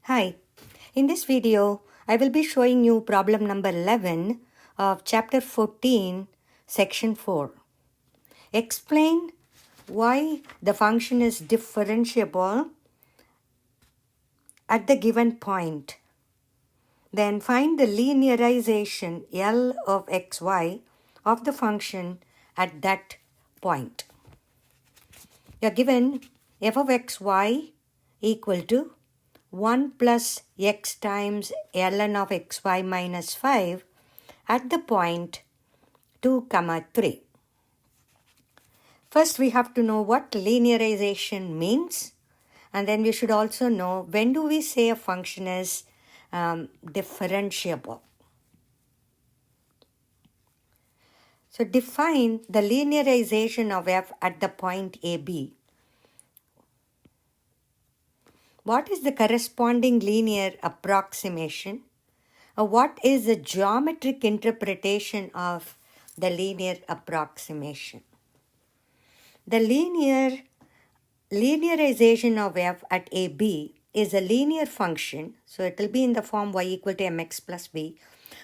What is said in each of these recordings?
Hi, in this video, I will be showing you problem number 11 of chapter 14, section 4. Explain why the function is differentiable at the given point. Then find the linearization L of xy of the function at that point. You are given f of xy equal to 1 plus x times ln of xy minus 5 at the point 2, 3. First, we have to know what linearization means, and then we should also know when do we say a function is differentiable. So define the linearization of f at the point AB. What is the corresponding linear approximation? What is the geometric interpretation of the linear approximation? The linearization of f at AB is a linear function, so it will be in the form y equal to mx plus b,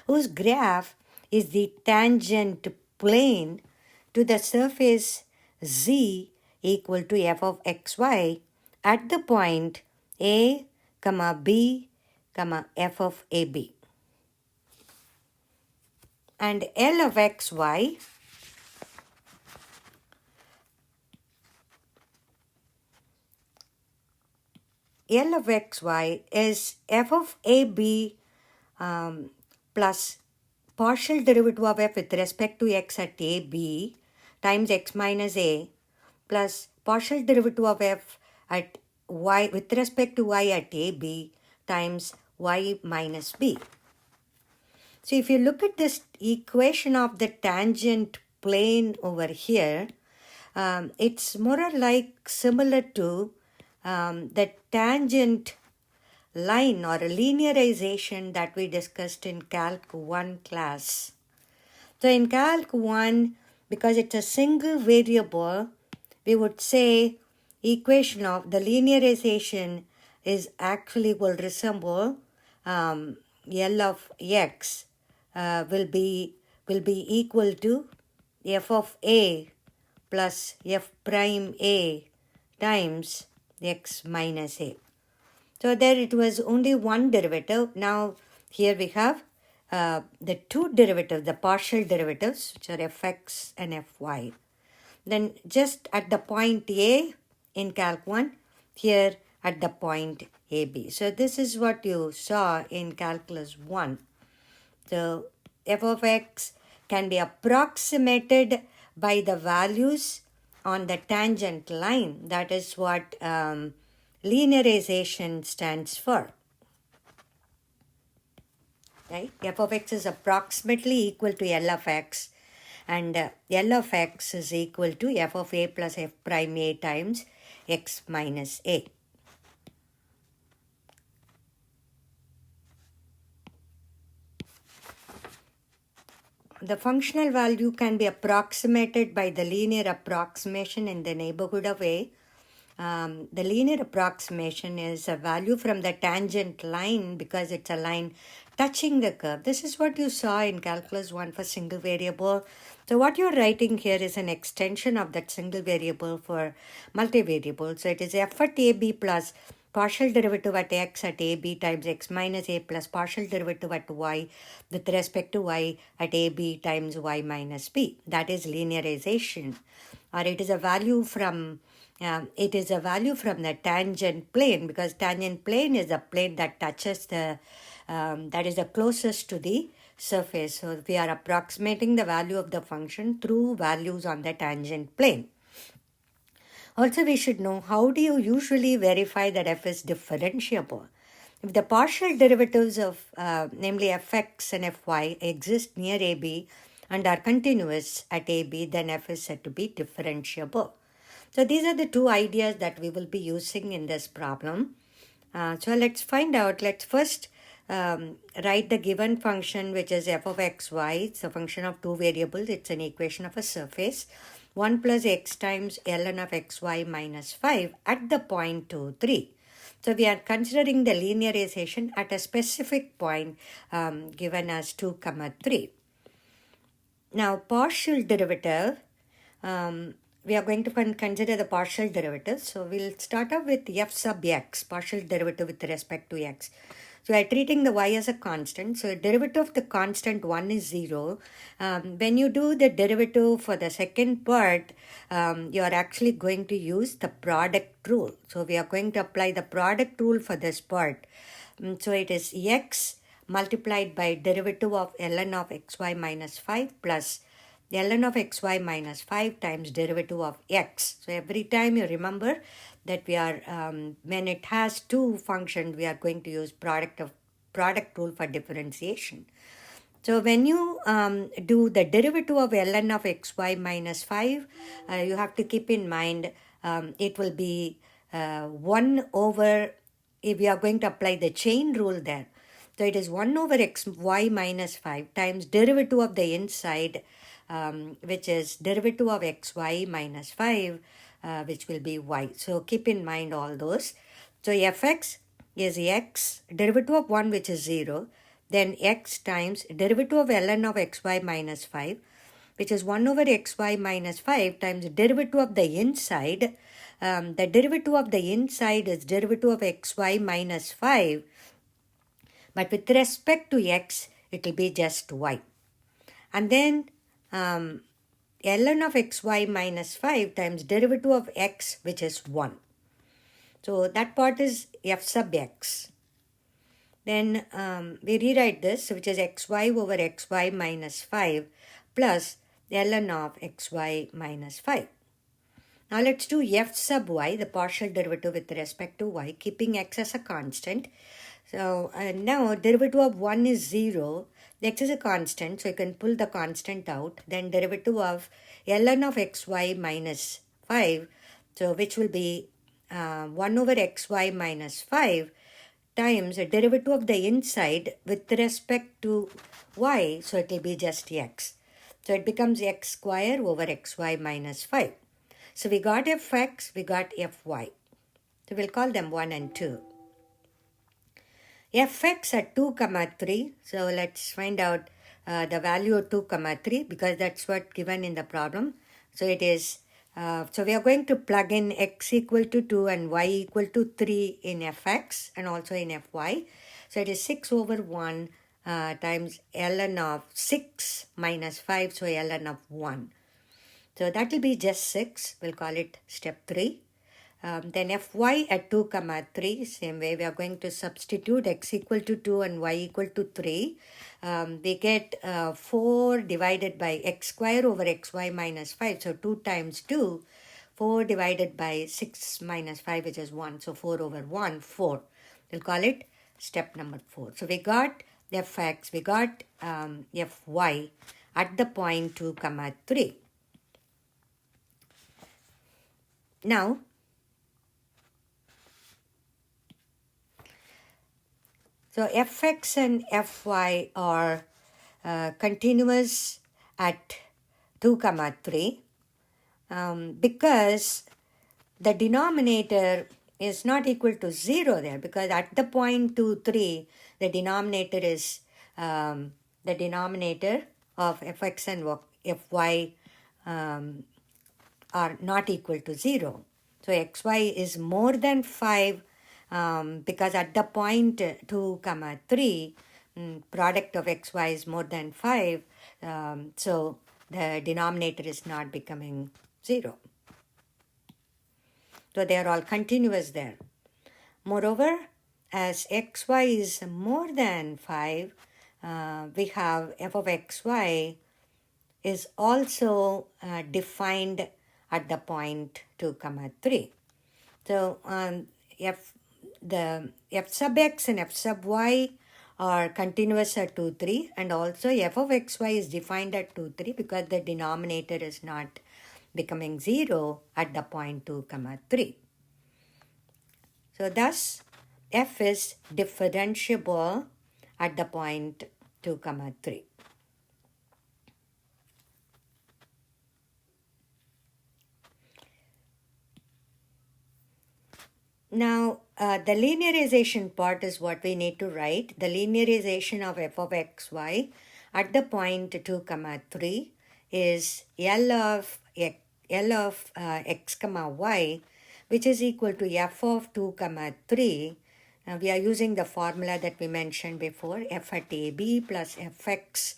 whose graph is the tangent plane to the surface z equal to f of xy at the point a, b, f of ab. And L of xy is f of ab plus partial derivative of f with respect to x at ab times x minus a plus partial derivative of f at y with respect to y at ab times y minus b. So if you look at this equation of the tangent plane over here, it's more or like similar to the tangent line or a linearization that we discussed in Calc 1 class. So in Calc 1, because it's a single variable, we would say equation of the linearization is actually will resemble L of x will be equal to f of a plus f prime a times x minus a. So there it was only one derivative. Now here we have the two derivatives, the partial derivatives, which are fx and fy. Then just at the point A in Calc 1, here at the point AB. So this is what you saw in Calculus 1. So f of x can be approximated by the values on the tangent line. That is what linearization stands for. Right? F of x is approximately equal to L of x, and L of x is equal to f of a plus f prime a times x minus a. The functional value can be approximated by the linear approximation in the neighborhood of a. The linear approximation is a value from the tangent line because it's a line touching the curve. This is what you saw in Calculus 1 for single variable. So what you're writing here is an extension of that single variable for multivariable. So it is f at ab plus partial derivative at x at ab times x minus a plus partial derivative at y with respect to y at ab times y minus b. That is linearization. Or it is a value from the tangent plane, because tangent plane is the plane that touches the that is the closest to the surface. So we are approximating the value of the function through values on the tangent plane. Also, we should know, how do you usually verify that f is differentiable? If the partial derivatives of namely fx and fy exist near ab and are continuous at ab, then f is said to be differentiable. So these are the two ideas that we will be using in this problem. So let's find out. Let's first write the given function, which is f of xy. It's a function of two variables. It's an equation of a surface. 1 plus x times ln of xy minus 5 at the point 2, 3. So we are considering the linearization at a specific point given as 2, 3. Now partial derivative, we are going to consider the partial derivative. So we'll start off with f sub x, partial derivative with respect to x. So we are treating the y as a constant. So derivative of the constant 1 is 0. When you do the derivative for the second part, you are actually going to use the product rule. So we are going to apply the product rule for this part. So it is x multiplied by derivative of ln of xy minus 5 plus ln of xy minus 5 times derivative of x. So every time you remember that we are, when it has two functions, we are going to use product rule for differentiation. So when you do the derivative of ln of xy minus 5, you have to keep in mind it will be 1 over, if we are going to apply the chain rule there. So it is 1 over xy minus 5 times derivative of the inside, which is derivative of xy minus 5, which will be y. So keep in mind all those. So fx is x, derivative of 1, which is 0, then x times derivative of ln of xy minus 5, which is 1 over xy minus 5 times derivative of the inside. The derivative of the inside is derivative of xy minus 5, but with respect to x, it will be just y. And then ln of xy minus 5 times derivative of x, which is 1. So that part is f sub x. Then we rewrite this, which is xy over xy minus 5 plus ln of xy minus 5. Now let's do f sub y, the partial derivative with respect to y, keeping x as a constant. So now derivative of 1 is 0. The x is a constant, so you can pull the constant out. Then derivative of ln of xy minus 5, so which will be 1 over xy minus 5 times a derivative of the inside with respect to y, so it will be just x. So it becomes x square over xy minus 5. So we got fx, we got fy. So we'll call them 1 and 2. Fx at 2, 3. So let's find out the value of 2, 3 because that's what given in the problem. So it is, so we are going to plug in x equal to 2 and y equal to 3 in fx and also in fy. So it is 6 over 1 times ln of 6 minus 5, so ln of 1. So that will be just 6. We'll call it step 3. Then fy at 2, 3, same way we are going to substitute x equal to 2 and y equal to 3. We get 4 divided by x square over xy minus 5. So 2 times 2, 4 divided by 6 minus 5, which is 1. So 4 over 1, 4. We'll call it step number 4. So we got fx, we got fy at the point 2, 3. Now, so fx and fy are continuous at 2, 3 because the denominator is not equal to 0 there, because at the point 2, 3, the denominator is the denominator of fx and fy are not equal to 0. So xy is more than 5 because at the point 2, 3, product of xy is more than 5. So the denominator is not becoming 0. So they are all continuous there. Moreover, as xy is more than 5, we have f of xy is also defined at the point 2, 3. So the f sub x and f sub y are continuous at 2, 3, and also f of xy is defined at 2, 3 because the denominator is not becoming 0 at the point 2, 3. So thus f is differentiable at the point 2, 3. now the linearization part is what we need to write. The linearization of f of xy at the point 2 comma 3 is L of x comma y, which is equal to f of 2 comma 3. Now we are using the formula that we mentioned before, f at AB plus fx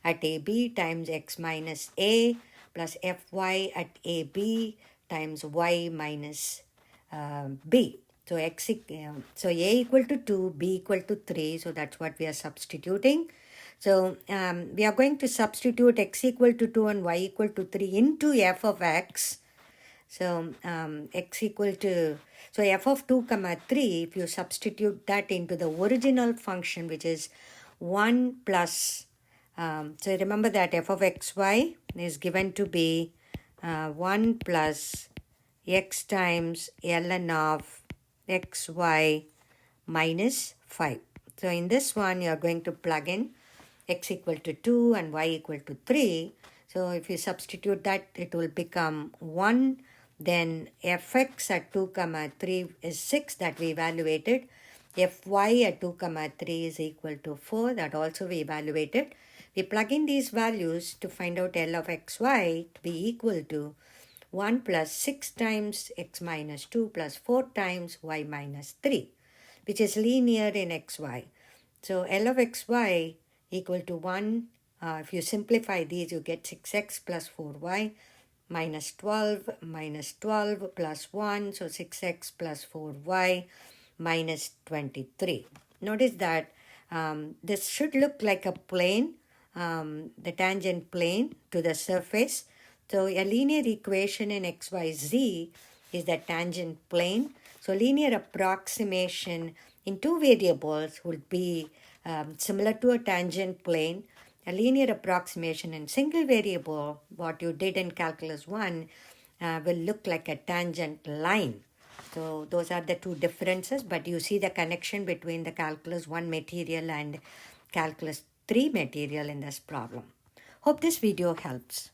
at AB times x minus a plus fy at AB times y minus b. So so a equal to 2, b equal to 3. So that's what we are substituting. So we are going to substitute x equal to 2 and y equal to 3 into f of x. So x equal to, so f of 2 comma 3, if you substitute that into the original function, which is 1 plus, so remember that f of xy is given to be 1 plus x times ln of xy minus 5. So in this one, you are going to plug in x equal to 2 and y equal to 3. So if you substitute that, it will become 1. Then fx at 2 comma 3 is 6 that we evaluated. Fy at 2 comma 3 is equal to 4, that also we evaluated. We plug in these values to find out L of xy to be equal to 1 plus 6 times x minus 2 plus 4 times y minus 3, which is linear in xy. So L of xy equal to 1. If you simplify these, you get 6x plus 4y minus 12 plus 1. So 6x plus 4y minus 23. Notice that this should look like a plane, the tangent plane to the surface. So a linear equation in xyz is the tangent plane. So linear approximation in two variables would be similar to a tangent plane. A linear approximation in single variable, what you did in calculus 1, will look like a tangent line. So those are the two differences, but you see the connection between the calculus 1 material and calculus 3 material in this problem. Hope this video helps.